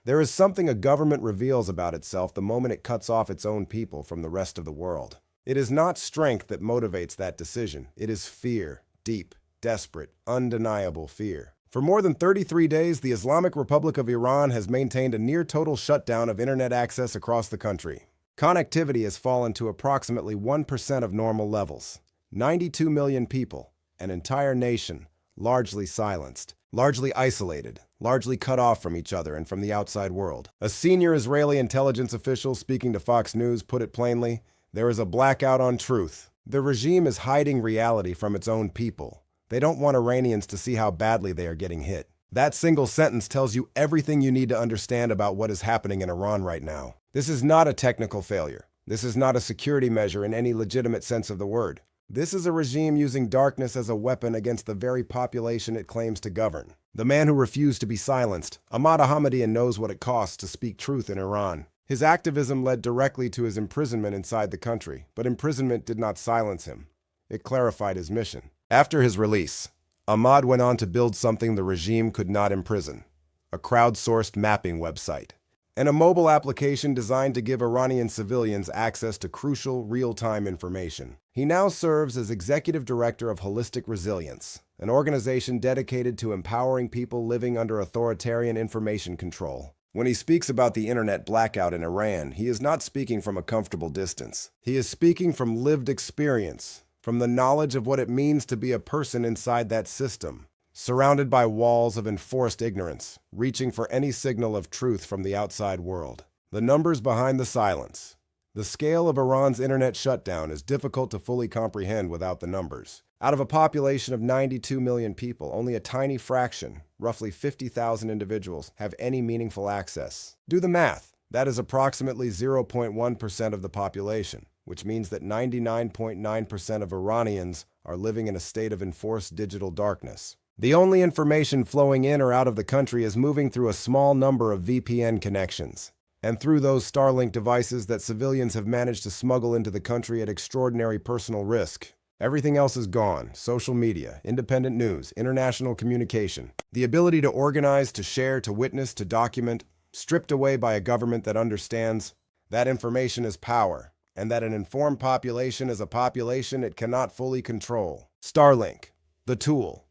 There is something a government reveals about itself the moment it cuts off its own people from the rest of the world. It is not strength that motivates that decision. It is fear, deep, desperate, undeniable fear. For more than 33 days, the Islamic Republic of Iran has maintained a near-total shutdown of internet access across the country. Connectivity has fallen to approximately 1% of normal levels. 92 million people, an entire nation, largely silenced, largely isolated, largely cut off from each other and from the outside world. A senior Israeli intelligence official speaking to Fox News put it plainly, there is a blackout on truth. The regime is hiding reality from its own people. They don't want Iranians to see how badly they are getting hit. That single sentence tells you everything you need to understand about what is happening in Iran right now. This is not a technical failure. This is not a security measure in any legitimate sense of the word. This is a regime using darkness as a weapon against the very population it claims to govern. The man who refused to be silenced, Ahmad Ahmadian, knows what it costs to speak truth in Iran. His activism led directly to his imprisonment inside the country, but imprisonment did not silence him. It clarified his mission. After his release, Ahmad went on to build something the regime could not imprison: a crowdsourced mapping website, and a mobile application designed to give Iranian civilians access to crucial, real-time information. He now serves as executive director of Holistic Resilience, an organization dedicated to empowering people living under authoritarian information control. When he speaks about the internet blackout in Iran, he is not speaking from a comfortable distance. He is speaking from lived experience, from the knowledge of what it means to be a person inside that system, surrounded by walls of enforced ignorance, reaching for any signal of truth from the outside world. The numbers behind the silence. The scale of Iran's internet shutdown is difficult to fully comprehend without the numbers. Out of a population of 92 million people, only a tiny fraction, roughly 50,000 individuals, have any meaningful access. Do the math. That is approximately 0.1% of the population, which means that 99.9% of Iranians are living in a state of enforced digital darkness. The only information flowing in or out of the country is moving through a small number of VPN connections, and through those Starlink devices that civilians have managed to smuggle into the country at extraordinary personal risk. Everything else is gone: social media, independent news, international communication. The ability to organize, to share, to witness, to document, stripped away by a government that understands that information is power, and that an informed population is a population it cannot fully control. Starlink, the tool.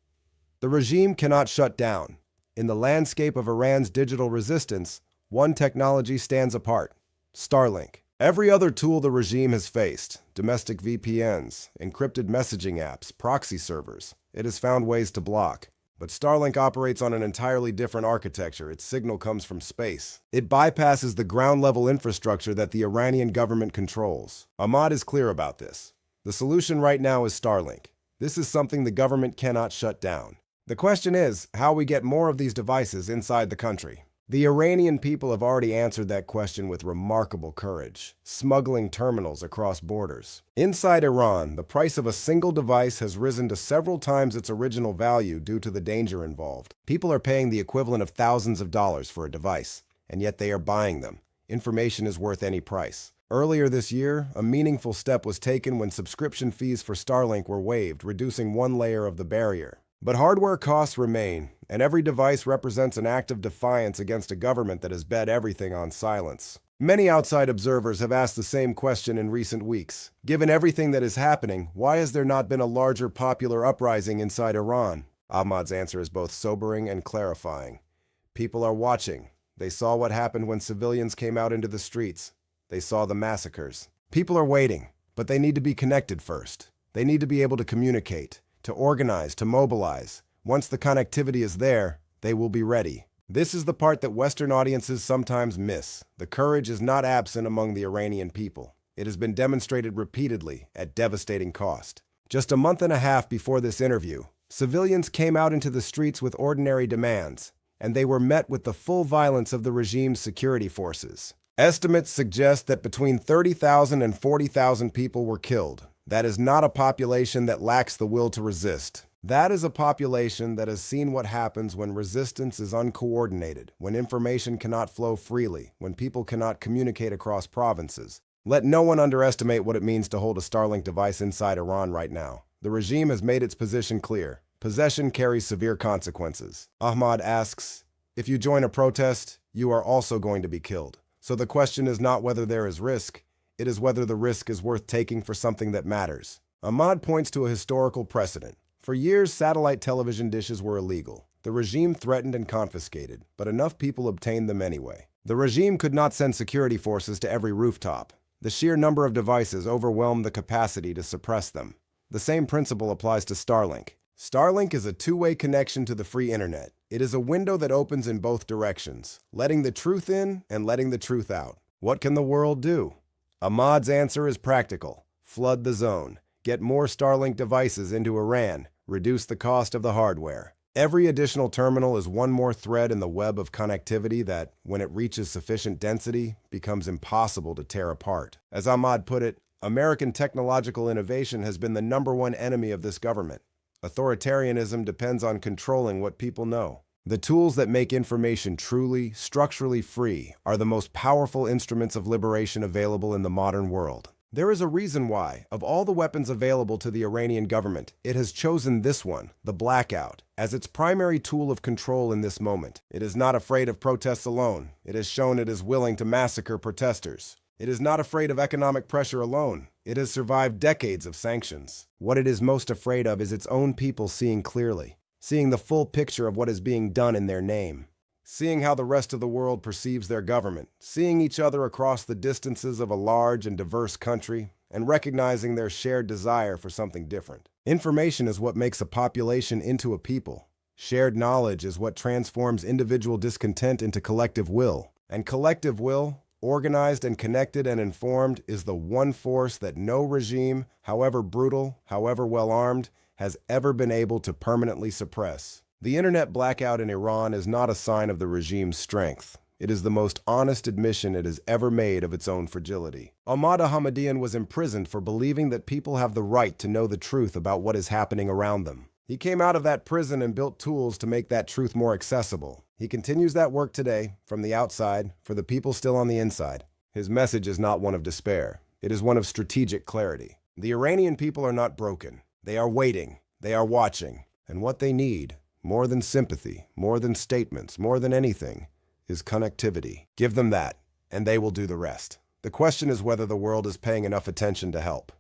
The regime cannot shut down. In the landscape of Iran's digital resistance, one technology stands apart: Starlink. Every other tool the regime has faced, domestic VPNs, encrypted messaging apps, proxy servers, it has found ways to block. But Starlink operates on an entirely different architecture. Its signal comes from space. It bypasses the ground-level infrastructure that the Iranian government controls. Ahmad is clear about this. The solution right now is Starlink. This is something the government cannot shut down. The question is how we get more of these devices inside the country. The Iranian people have already answered that question with remarkable courage, smuggling terminals across borders. Inside Iran, the price of a single device has risen to several times its original value due to the danger involved. People are paying the equivalent of thousands of dollars for a device, and yet they are buying them. Information is worth any price. Earlier this year, a meaningful step was taken when subscription fees for Starlink were waived, reducing one layer of the barrier. But hardware costs remain, and every device represents an act of defiance against a government that has bet everything on silence. Many outside observers have asked the same question in recent weeks. Given everything that is happening, why has there not been a larger popular uprising inside Iran? Ahmad's answer is both sobering and clarifying. People are watching. They saw what happened when civilians came out into the streets. They saw the massacres. People are waiting, but they need to be connected first. They need to be able to communicate, to organize, to mobilize. Once the connectivity is there, they will be ready. This is the part that Western audiences sometimes miss. The courage is not absent among the Iranian people. It has been demonstrated repeatedly at devastating cost. Just a month and a half before this interview, civilians came out into the streets with ordinary demands, and they were met with the full violence of the regime's security forces. Estimates suggest that between 30,000 and 40,000 people were killed. That is not a population that lacks the will to resist. That is a population that has seen what happens when resistance is uncoordinated, when information cannot flow freely, when people cannot communicate across provinces. Let no one underestimate what it means to hold a Starlink device inside Iran right now. The regime has made its position clear. Possession carries severe consequences. Ahmad asks, if you join a protest, you are also going to be killed. So the question is not whether there is risk, it is whether the risk is worth taking for something that matters. Ahmad points to a historical precedent. For years, satellite television dishes were illegal. The regime threatened and confiscated, but enough people obtained them anyway. The regime could not send security forces to every rooftop. The sheer number of devices overwhelmed the capacity to suppress them. The same principle applies to Starlink. Starlink is a two-way connection to the free internet. It is a window that opens in both directions, letting the truth in and letting the truth out. What can the world do? Ahmad's answer is practical. Flood the zone. Get more Starlink devices into Iran. Reduce the cost of the hardware. Every additional terminal is one more thread in the web of connectivity that, when it reaches sufficient density, becomes impossible to tear apart. As Ahmad put it, American technological innovation has been the #1 enemy of this government. Authoritarianism depends on controlling what people know. The tools that make information truly, structurally free are the most powerful instruments of liberation available in the modern world. There is a reason why, of all the weapons available to the Iranian government, it has chosen this one, the blackout, as its primary tool of control in this moment. It is not afraid of protests alone. It has shown it is willing to massacre protesters. It is not afraid of economic pressure alone. It has survived decades of sanctions. What it is most afraid of is its own people seeing clearly, seeing the full picture of what is being done in their name, seeing how the rest of the world perceives their government, seeing each other across the distances of a large and diverse country, and recognizing their shared desire for something different. Information is what makes a population into a people. Shared knowledge is what transforms individual discontent into collective will. And collective will, organized and connected and informed, is the one force that no regime, however brutal, however well-armed, has ever been able to permanently suppress. The internet blackout in Iran is not a sign of the regime's strength. It is the most honest admission it has ever made of its own fragility. Ahmad Ahmadian was imprisoned for believing that people have the right to know the truth about what is happening around them. He came out of that prison and built tools to make that truth more accessible. He continues that work today, from the outside, for the people still on the inside. His message is not one of despair. It is one of strategic clarity. The Iranian people are not broken. They are waiting. They are watching. And what they need, more than sympathy, more than statements, more than anything, is connectivity. Give them that, and they will do the rest. The question is whether the world is paying enough attention to help.